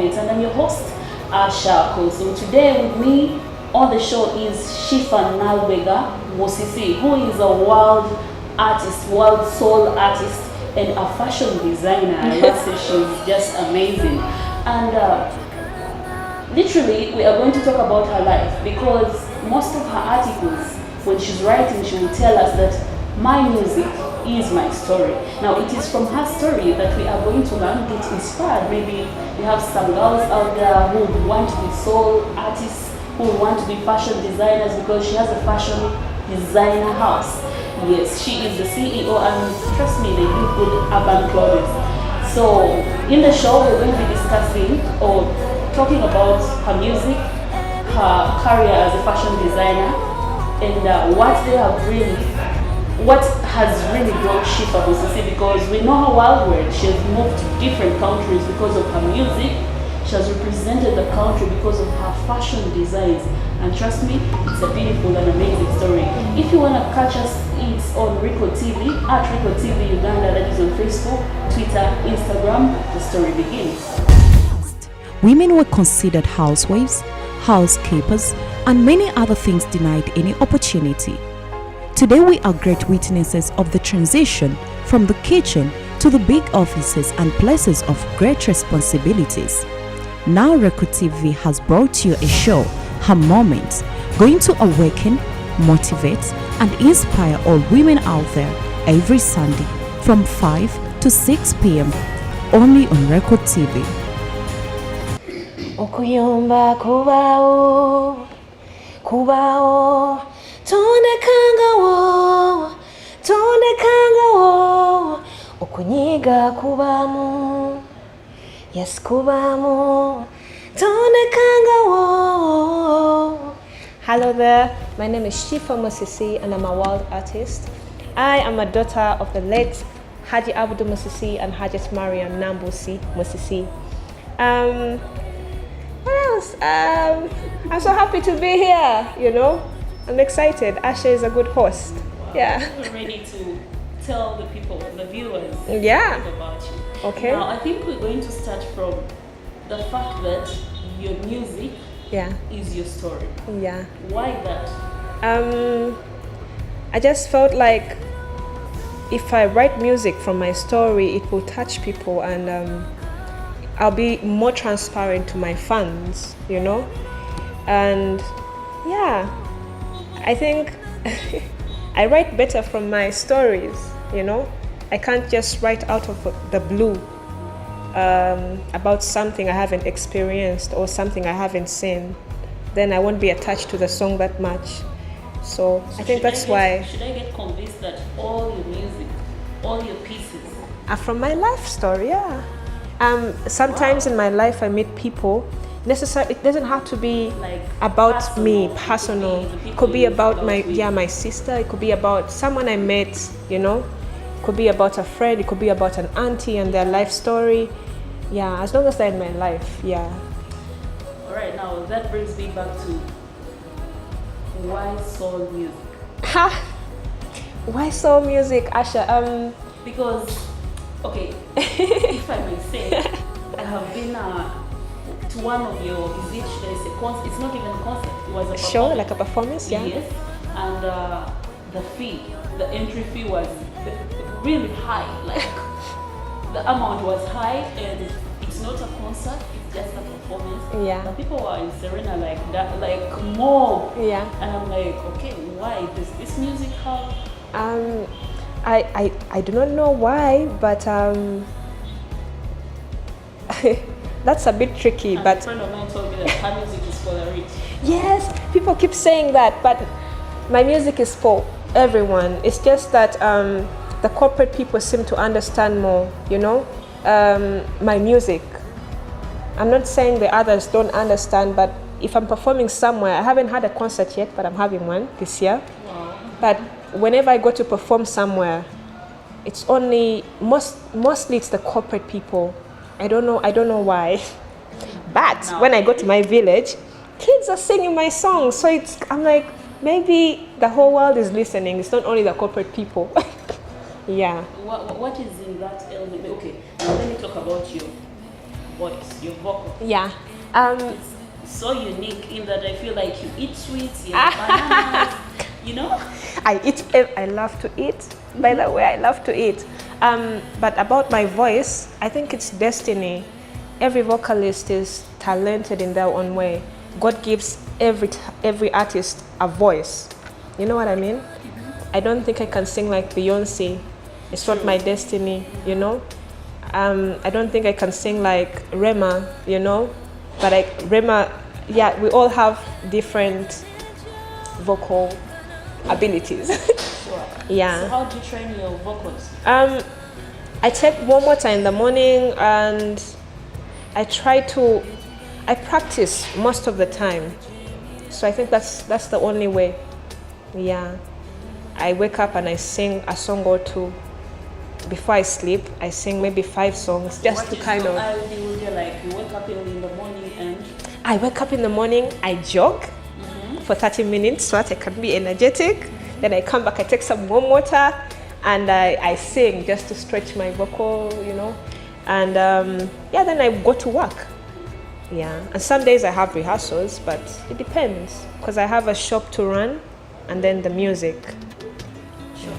Moments, and I'm your host, Usher Kulusum. Today with me on the show is Shifah Musisi, who is a world artist, world soul artist, and a fashion designer. I must say she's just amazing. And literally, we are going to talk about her life because most of her articles, when she's writing, she will tell us that my music is my story. Now, it is from her story that we are going to learn, get inspired. Maybe we have some girls out there who want to be soul artists, who want to be fashion designers because she has a fashion designer house. Yes, she is the CEO, and trust me, they do good urban clothes. So, in the show, we're going to be discussing or talking about her music, her career as a fashion designer, and what has really brought Shifah Musisi, because we know her wild world. She has moved to different countries because of her music. She has represented the country because of her fashion designs. And trust me, it's a beautiful and amazing story. If you want to catch us, it's on Rico TV, at Rico TV Uganda, that is on Facebook, Twitter, Instagram. The story begins. Women were considered housewives, housekeepers, and many other things denied any opportunity. Today we are great witnesses of the transition from the kitchen to the big offices and places of great responsibilities. Now Rico TV has brought you a show, Her Moments, going to awaken, motivate, and inspire all women out there every Sunday from 5 to 6 p.m. only on Rico TV. Okuyomba kubao tonde kanga wo okunyiga kubamu, yes kubamu tonde kanga wo. Hello there, my name is Shifah Musisi and I'm a world artist. I am a daughter of the late Haji Abdul Musisi and Hajat Mariam Nambusi Musisi. What else? I'm so happy to be here, you know. I'm excited. Asha is a good host. Yeah. We're ready to tell the people, the viewers, Yeah. about you. Okay. Now, I think we're going to start from the fact that your music Yeah. is your story. Yeah. Why that? I just felt like if I write music from my story, it will touch people, and I'll be more transparent to my fans, you know. And yeah, I think I write better from my stories, you know. I can't just write out of the blue about something I haven't experienced or something I haven't seen. Then I won't be attached to the song that much. So I think that's why. Should I get convinced that all your music, all your pieces are from my life story? Yeah. Sometimes in my life I meet people. It doesn't have to be like about personal, me, personal. It could be about my sister. It could be about someone I met, you know. It could be about a friend. It could be about an auntie and their life story. Yeah, as long as they're in my life, yeah. All right, now that brings me back to why soul music? Why soul music, Asha? Because, okay, if I may say, I have been to one of your, should I say, concert? It's not even a concert, it was a performance. Sure, like a performance, yeah. Yes, and the entry fee was really high, like the amount was high, and it's not a concert, it's just a performance. Yeah. The people were in Serena like that, like more. Yeah. And I'm like, okay, why does this music have? I do not know why, but that's a bit tricky. And but a friend of mine told me that her music is for the rich. Yes, people keep saying that, but my music is for everyone. It's just that the corporate people seem to understand more, you know, my music. I'm not saying the others don't understand, but if I'm performing somewhere, I haven't had a concert yet, but I'm having one this year. Wow. But whenever I go to perform somewhere, it's only mostly it's the corporate people. I don't know why. But when I go to my village, kids are singing my songs. So I'm like, maybe the whole world is listening. It's not only the corporate people. Yeah. What is in that element? Okay, now let me talk about voice, your vocal. Yeah. It's so unique in that I feel like you eat sweets, you have bananas, you know? I love to eat. By the way, I love to eat. But about my voice, I think it's destiny. Every vocalist is talented in their own way. God gives every artist a voice. You know what I mean? I don't think I can sing like Beyonce. It's not my destiny, you know? I don't think I can sing like Rema, you know? But Rema, yeah, we all have different vocal abilities. Sure. Yeah. So how do you train your vocals? I take warm water in the morning and I practice most of the time. So I think that's the only way. Yeah. I wake up and I sing a song or two. Before I sleep, I sing maybe 5 songs just What to is kind so of... ideal? You're like, you wake up early in the morning and... I wake up in the morning, I jog for 30 minutes so that I can be energetic. Then I come back, I take some warm water and I sing just to stretch my vocal, you know. And then I go to work. Yeah, and some days I have rehearsals, but it depends because I have a shop to run and then the music. Sure.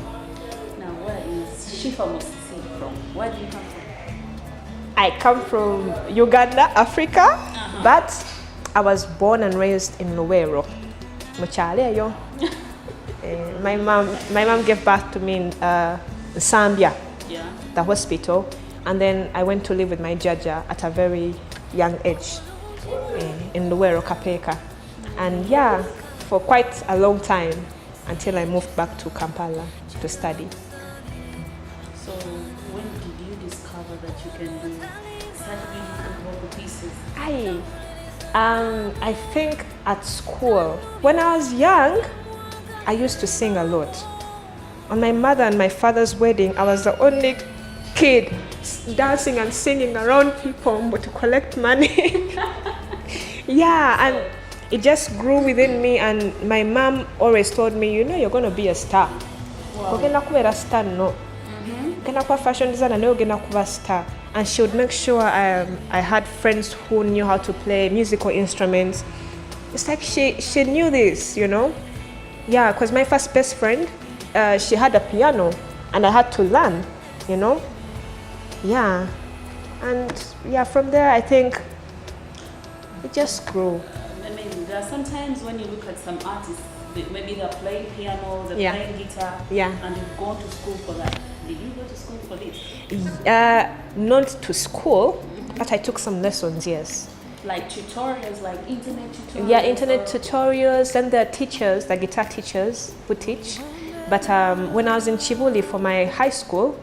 Now, where is Shifah Musisi from? Where do you come from? I come from Uganda, Africa, but I was born and raised in Luwero. Muchaleyo. My mom gave birth to me in Zambia, the hospital, and then I went to live with my jaja at a very young age in Luwero, Kapeka. And yeah, for quite a long time until I moved back to Kampala to study. So when did you discover that you can start doing different vocal pieces? I think at school. When I was young, I used to sing a lot. On my mother and my father's wedding, I was the only kid dancing and singing around people to collect money. Yeah, and it just grew within me, and my mom always told me, you know, you're going to be a star. Ogenda kubeera star no. Ogenda kuba fashion designer naye ogenda kuba star. And she would make sure I had friends who knew how to play musical instruments. It's like she knew this, you know. Yeah, because my first best friend, she had a piano and I had to learn, you know. Yeah, and yeah, from there I think it just grew. I mean, there are sometimes when you look at some artists, maybe they're playing piano, they're playing guitar, and you've gone to school for that. Did you go to school for this? Not to school, but I took some lessons, yes. Like tutorials, like internet tutorials? Yeah, internet tutorials, and the teachers, the guitar teachers who teach. But when I was in Chivuli for my high school,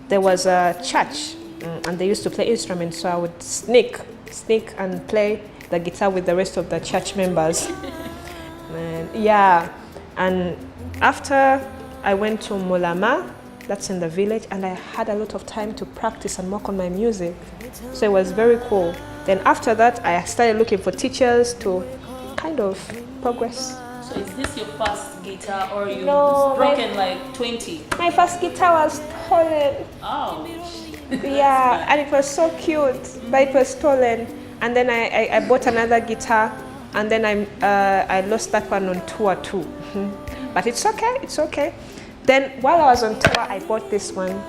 there was a church and they used to play instruments, so I would sneak and play the guitar with the rest of the church members. And after I went to Mulama, that's in the village, and I had a lot of time to practice and work on my music, so it was very cool. Then after that, I started looking for teachers to kind of progress. So is this your first guitar, or you've No, broken like 20? My first guitar was stolen. Oh. Yeah, and it was so cute, but it was stolen. And then I bought another guitar, and then I lost that one on tour too. But it's okay. Then while I was on tour, I bought this one,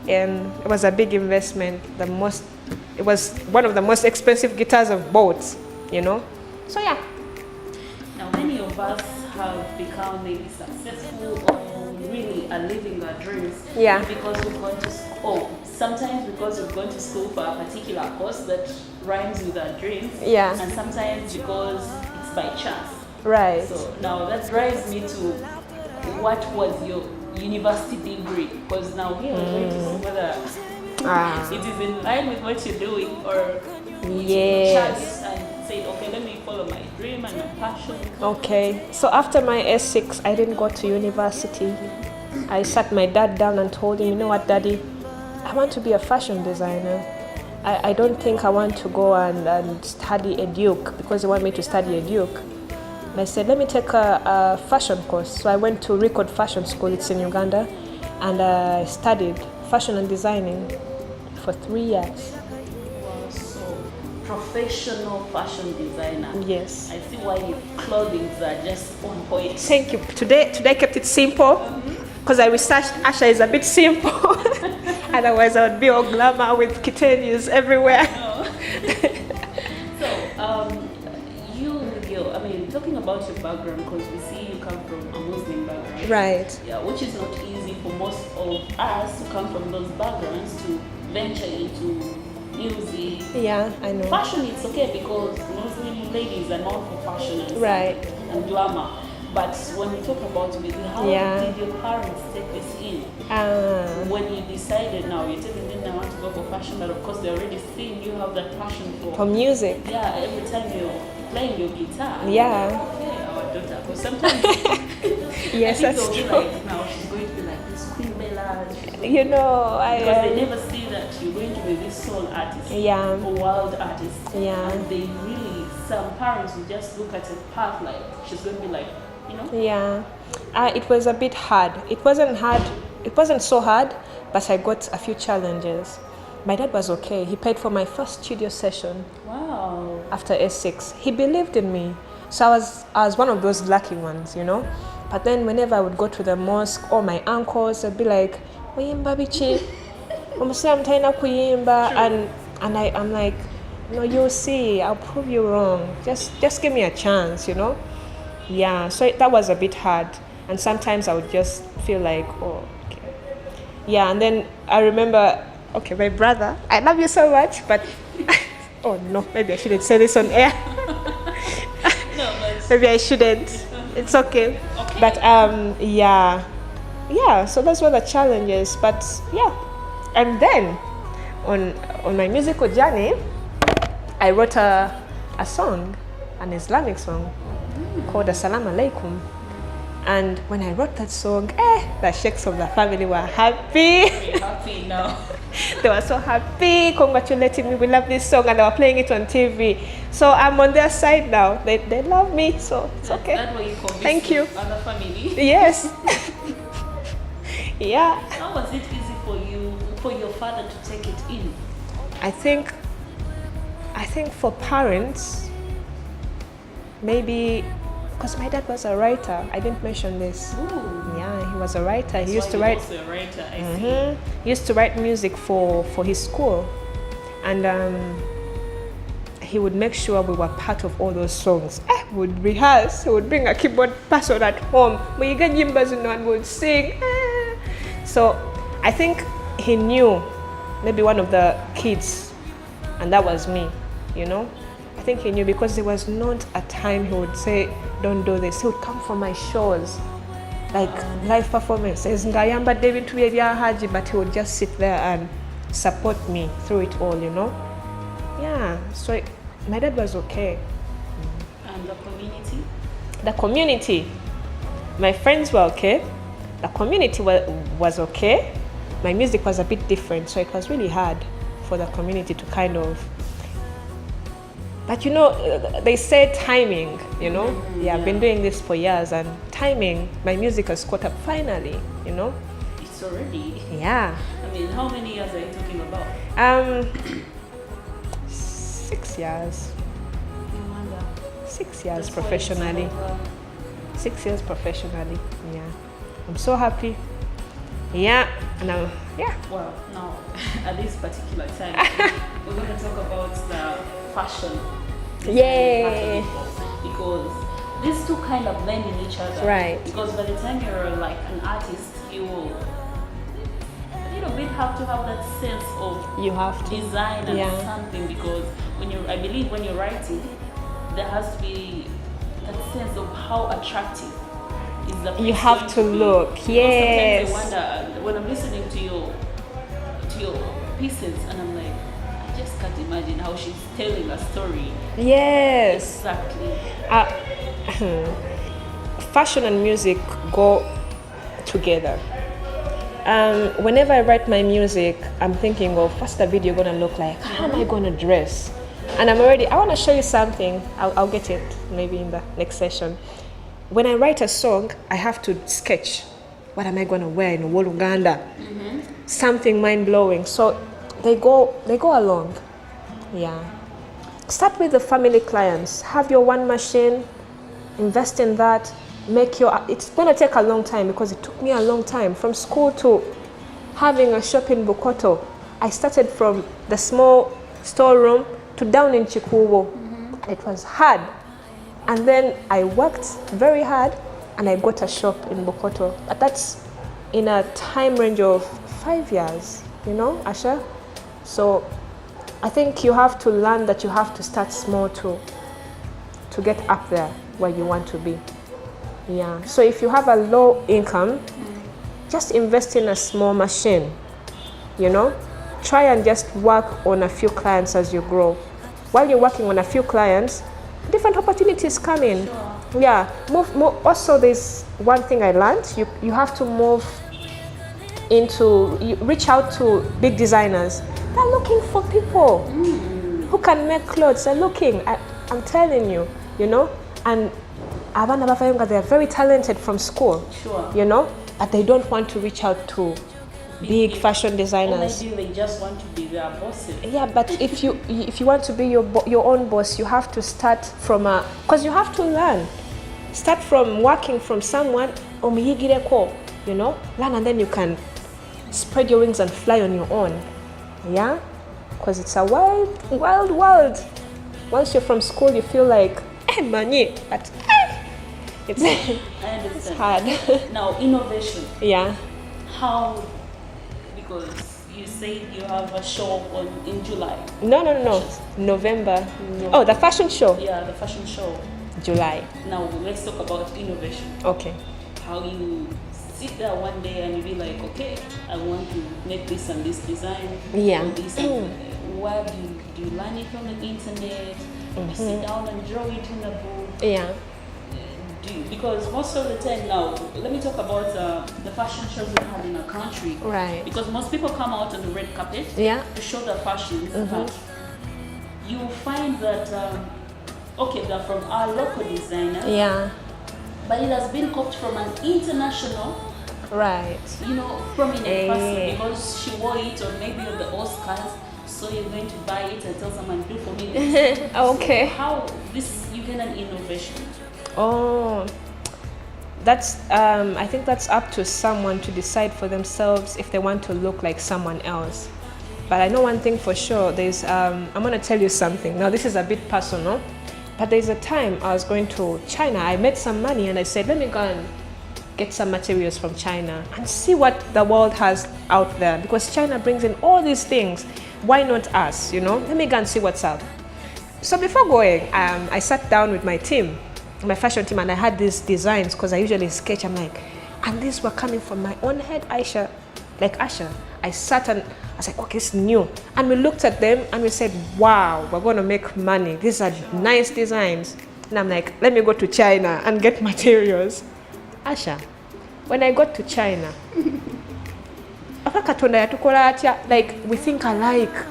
and it was a big investment. It was one of the most expensive guitars I've bought, you know. So yeah. Now many of us have become maybe successful or really are living our dreams. Yeah. Because we've gone to school. Sometimes because we've gone to school for a particular course that rhymes with our dreams. Yeah. And sometimes because it's by chance. Right. So now that drives me to what was your university degree? Because now here we're going to see whether it is in line with what you're doing, or yes. chance and said, okay, let me follow my dream and my passion. Okay, so after my S6, I didn't go to university. I sat my dad down and told him, you know what, Daddy, I want to be a fashion designer. I don't think I want to go and study a Duke, because they want me to study a Duke. And I said, let me take a fashion course. So I went to Record Fashion School, it's in Uganda, and I studied fashion and designing for 3 years. Wow, so professional fashion designer. Yes. I see why your clothing are just on point. Thank you. Today I kept it simple because I researched Usher is a bit simple. Otherwise, I would be all glamour with kittenias everywhere. I mean, talking about your background, because we see you come from a Muslim background. Right. Yeah, which is not easy for most of us to come from those backgrounds to venture into music. Yeah, I know. Fashion, it's okay because Muslim ladies are known for fashion and glamour. But when we talk about music, how did your parents take this in? When you decided now, you're telling them I want to go for fashion, but of course they're already seeing you have that passion for music. Yeah, every time you're playing your guitar. Yeah. Okay, our daughter. Because sometimes yes, that's true. Like, now she's going to be like this Queen Bella. You know, because they never see that you're going to be this soul artist. Yeah. Or wild artist. Yeah. And they really, some parents will just look at a path like she's going to be like, you know? Yeah. It was a bit hard. It wasn't so hard, but I got a few challenges. My dad was okay. He paid for my first studio session. Wow. After S6. He believed in me. So I was one of those lucky ones, you know. But then whenever I would go to the mosque, all my uncles would be like, "Oyimba bichi, Muslim taina kuyimba," and I'm like, "No, you'll see. I'll prove you wrong. Just give me a chance, you know." Yeah. So that was a bit hard, and sometimes I would just feel like, oh, okay. Yeah. And then I remember, okay, my brother, I love you so much, but oh no, maybe I shouldn't say this on air. Maybe I shouldn't. It's okay. But yeah. So those were the challenges. But yeah, and then on my musical journey, I wrote a song, an Islamic song called Assalamu Alaikum. And when I wrote that song, the sheikhs of the family were happy. Very happy now. They were so happy, congratulating me. We love this song, and they were playing it on TV. So I'm on their side now. They love me, so it's okay. That way you Thank you. Other family. Yes. Yeah. How was it easy for your father to take it in? I think for parents, maybe because my dad was a writer. I didn't mention this. Ooh. Yeah, he was a writer. He used to He write. was a writer, I see. He used to write music for his school, and he would make sure we were part of all those songs. We would rehearse. He would bring a keyboard person at home. We get yimbas and would sing. So I think he knew maybe one of the kids, and that was me. You know, I think he knew because there was not a time he would say, "Don't do this." He would come for my shows, like live performances. Ngayamba David Tuyeria Haji, but he would just sit there and support me through it all, you know. Yeah, so my dad was okay. And the community? The community, my friends were okay. The community was okay. My music was a bit different, so it was really hard for the community to kind of. But you know, they say timing, you know. Yeah, I've been doing this for years, and timing, my music has caught up finally, you know. It's already. Yeah. I mean, how many years are you talking about? 6 years. No wonder. 6 years That's why professionally. it's over. 6 years professionally. Yeah. I'm so happy. Yeah. And yeah. Well, now, at this particular time, we're going to talk about the fashion. Yay. Because these two kind of blend in each other. Right. Because by the time you're like an artist, you will a little bit have to have that sense of You have to. design and Yeah. something, because I believe when you're writing, there has to be that sense of how attractive is the piece You have going to be. look. Because Yes. sometimes I wonder when I'm listening to your pieces, and I'm like, I just can't imagine how she's telling a story. Yes. Exactly. Fashion and music go together. Whenever I write my music, I'm thinking of what's the video gonna look like? How am I gonna dress? And I want to show you something. I'll get it maybe in the next session. When I write a song, I have to sketch. What am I gonna wear in Woluganda? Something mind blowing. So they go along. Yeah. start with the family clients. Have your one machine, invest in that, it's going to take a long time because it took me a long time from school to having a shop in Bukoto. I started from the small storeroom to down in Chikuwo. It was hard. And then I worked very hard and I got a shop in Bukoto. But that's in a time range of 5 years, you know, Usher? So I think you have to learn that you have to start small to get up there where you want to be. Yeah. So if you have a low income, just invest in a small machine, you know? Try and just work on a few clients as you grow. While you're working on a few clients, different opportunities come in. Sure. Yeah. Move. Also, there's one thing I learned. You have to reach out to big designers. They're looking for people who can make clothes. They're looking. I'm telling you, you know. And they're very talented from school. Sure. You know, but they don't want to reach out to big fashion designers. They just want to be their bosses. Yeah, but if you want to be your own boss, you have to start from because you have to learn. Start from working from someone, you know, learn, and then you can spread your wings and fly on your own. Yeah, because it's a wild world. Once you're from school, you feel like money, but it's hard. Now, innovation. Yeah. How? Because you say you have a show in July. No. November. No. Oh, the fashion show. Yeah, the fashion show. July. Now let's talk about innovation. Okay. How you sit there one day and you be like, okay, I want to make this and this design. Yeah. Where do you learn it from the internet? You sit down and draw it in the book. Yeah. Because most of the time now, let me talk about the fashion shows we have in our country. Right. Because most people come out on the red carpet to show their fashions. But you find that, they're from our local designers. Yeah. But it has been copied from an international, right? You know, prominent person because she wore it or maybe on the Oscars. So you're going to buy it and tell someone, do for me this. Okay. So how you get an innovation? Oh, that's I think that's up to someone to decide for themselves if they want to look like someone else. But I know one thing for sure. There's I'm gonna tell you something. Now this is a bit personal, but there's a time I was going to China. I made some money and I said, let me go and get some materials from China and see what the world has out there, because China brings in all these things. Why not us? You know, let me go and see what's up. So before going, I sat down with my team, my fashion team, and I had these designs because I usually sketch. I'm like, and these were coming from my own head, Usher. I sat and I was like, okay, it's new. And we looked at them and we said, wow, we're going to make money. These are nice designs. And I'm like, let me go to China and get materials. Usher, when I got to China, like we think alike.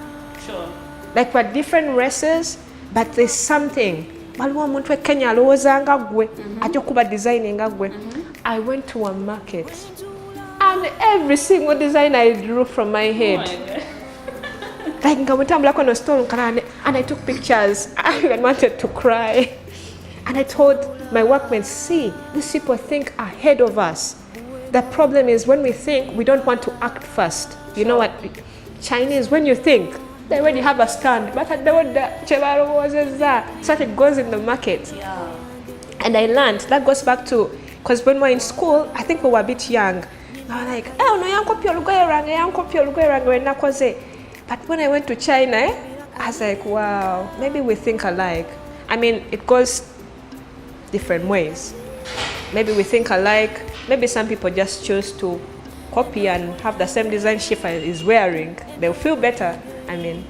Sure. Like we're different races, but there's something. I went to a market and every single design I drew from my head. And I took pictures. I even wanted to cry. And I told my workmates, see, these people think ahead of us. The problem is when we think, we don't want to act first. You know what? Chinese, when you think, they already have a stand. But so it goes in the market. Yeah. And I learned, that goes back to, because when we were in school, I think we were a bit young. I was like, oh no, but when I went to China, I was like, wow, maybe we think alike. I mean, it goes different ways. Maybe we think alike. Maybe some people just choose to copy and have the same design Shifah is wearing. They'll feel better. I mean,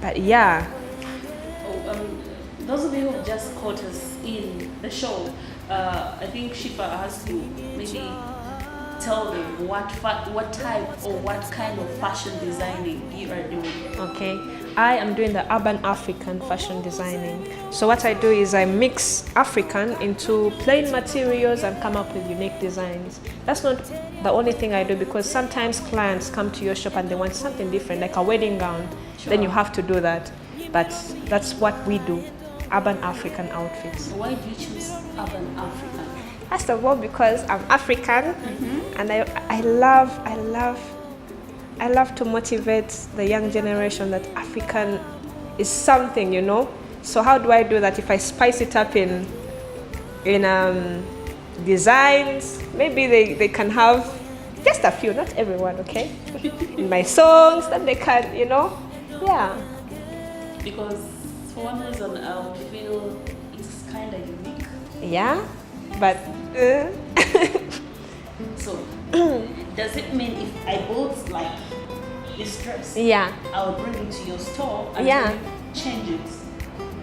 but yeah. Those of you who just caught us in the show, I think Shifah has to maybe tell them what type or what kind of fashion designing you are doing. Okay, I am doing the urban African fashion designing. So what I do is I mix African into plain materials and come up with unique designs. That's not the only thing I do, because sometimes clients come to your shop and they want something different, like a wedding gown. Sure. Then you have to do that. but that's what we do, urban African outfits. Why do you choose urban African? First of all, because I'm African, and I love to motivate the young generation that African is something, you know. So how do I do that? If I spice it up in designs, maybe they can have just a few, not everyone, okay? In my songs, then they can, you know, yeah. Because for one reason, I would feel it's kind of unique. Yeah, but So, does it mean if I bought like this dress, yeah, I would bring it to your store and Yeah. you change it?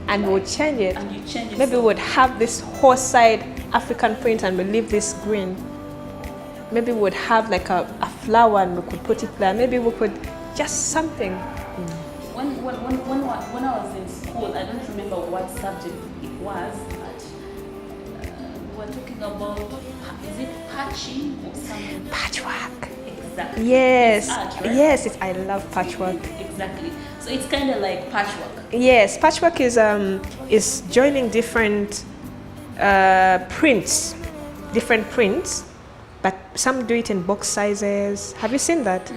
and we would change it. And you change it. Maybe we so- would have this horse side African print and we leave this green. Maybe we would have like a flower and we could put it there. Maybe we could just something. When I was in school, I don't remember what subject it was, but we were talking about, is it patching or something? Patchwork. Exactly. Yes. It's art, right? Yes, I love patchwork. Exactly. So it's kind of like patchwork. Yes, patchwork is joining different prints, but some do it in box sizes. Have you seen that?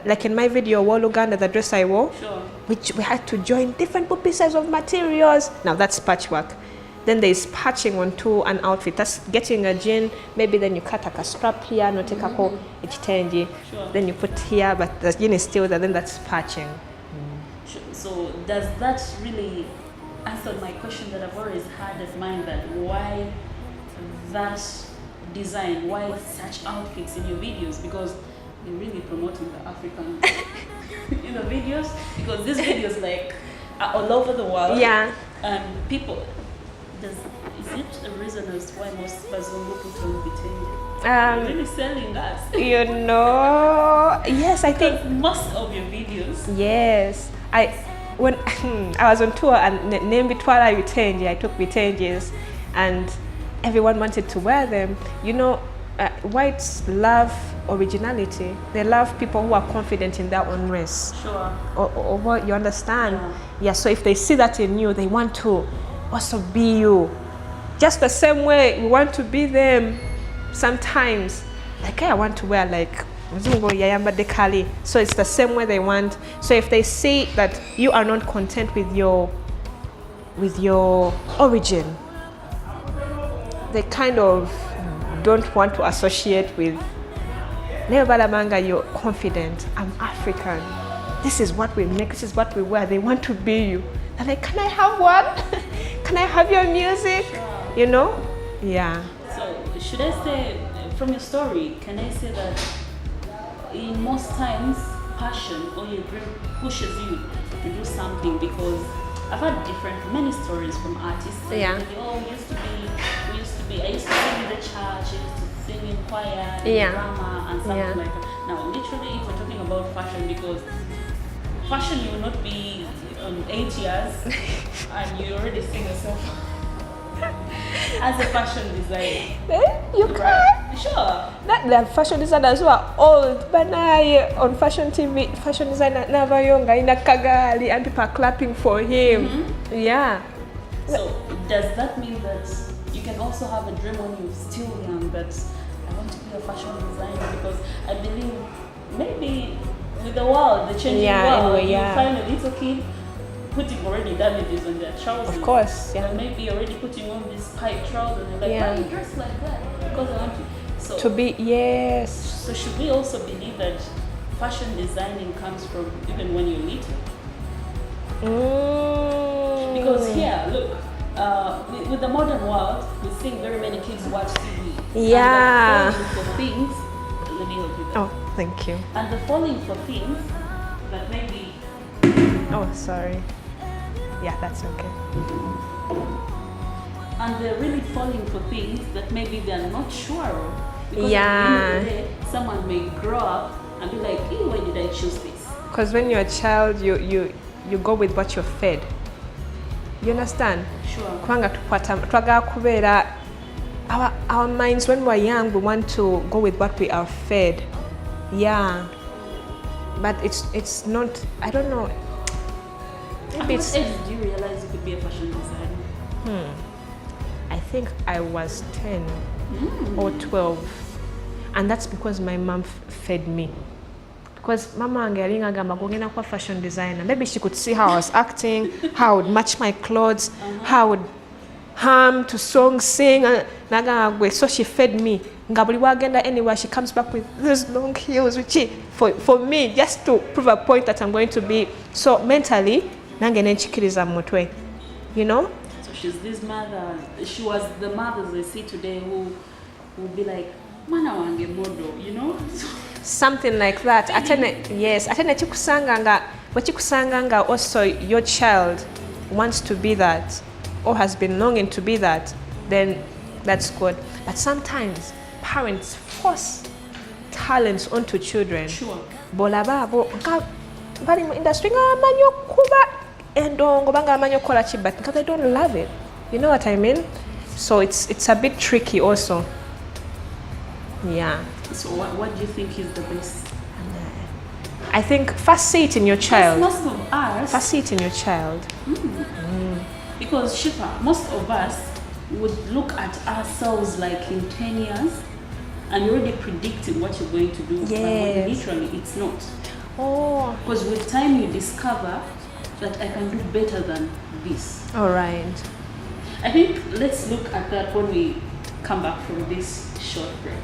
Like in my video, Woluganda, the dress I wore, Sure. which we had to join different pieces of materials. Now that's patchwork. Then there's patching onto an outfit. That's getting a jean, maybe then you cut like a strap here, no take a ko ichitenji. Sure. Then you put here, but the jean is still there, then that's patching. So does that really answer my question that I've always had in mind, that why that design, why such outfits in your videos? Because you're really promoting the African in the videos, because these videos like are all over the world. Yeah. And people, is it a reason as to why most Bazungu put on vitenge? Really selling us. You know, yes, I think. Because most of your videos, Yes, when I was on tour and named Bitwala Vitenge, I took Vitenges, and everyone wanted to wear them. You know, whites love originality. They love people who are confident in their own race. sure. Or what you understand? Yeah. Yeah. So if they see that in you, they want to also be you. Just the same way we want to be them. Sometimes, like, hey, I want to wear like Mzungu Yayamba Dekali. So it's the same way they want. So if they see that you are not content with your origin, they kind of don't want to associate with Neobalamanga. You're confident. I'm African. This is what we make. This is what we wear. They want to be you. They're like, can I have one? Can I have your music? You know? Yeah. So should I say, from your story, can I say that in most times passion or your dream pushes you to do something? Because I've had many stories from artists saying, Yeah. oh, I used to sing in the church, I used to sing in choir, in Yeah. drama and something Yeah. like that. Now literally if we're talking about fashion, because fashion, you will not be 8 years and you already sing yourself as a fashion designer. You can. Sure. That the fashion designers who are old, but now on fashion TV, fashion designer never younger in a Kagali and people are clapping for him. Yeah. So does that mean that you can also have a dream when you're still young, that I want to be a fashion designer? Because I believe maybe with the world, the changing world, anyway, yeah. you find a little kid putting already damages on their trousers. Of course, yeah. And maybe already putting on this pipe trousers and like, Yeah. why you dress like that? Because I want to. So, To be, yes. so should we also believe that fashion designing comes from even when you're little? Because here, look, with the modern world, we're seeing very many kids watch TV. Yeah. And they're falling for things. Let me help you. Oh, thank you. And they're falling for things that maybe. Oh, sorry. Yeah, that's okay. And they're really falling for things that maybe they're not sure of. Because Yeah. at the end of the day, someone may grow up and be like, hey, why did I choose this? Because when you're a child, you go with what you're fed. You understand? Sure. Kubanga twagala kubeera, our minds when we're young, we want to go with what we are fed. Yeah. But it's not, I don't know. At what age did you realize you could be a fashion designer? I think I was 10 or 12. And that's because my mom fed me. Because mama angelinga gamba kugenda kwa fashion designer. Maybe she could see how I was acting, how I would match my clothes, how I would hum to songs, sing. So she fed me. Ngabuli wagenda anywhere, she comes back with those long heels, which for me, just to prove a point that I'm going to be. So mentally, nange nenchikiriza mutwe. You know? So she's this mother. She was the mothers they see today who would be like, Mana wange model, you know? Something like that. Yes. Atene chikusanganga also your child wants to be that or has been longing to be that, then that's good. But sometimes parents force talents onto children. Sure. Bolababo bali mu industry ngamanyo kuba endongo banga amanyo kola chi, but because they don't love it. You know what I mean? So it's a bit tricky also. Yeah. So what do you think is the best? I think first see it in your child. Most of us. First see it in your child. Because Shifah, most of us would look at ourselves like in 10 years and you're already predicting what you're going to do. Yes. But when literally it's not. Oh. Because with time you discover that I can do better than this. All right. I think let's look at that when we come back from this short break.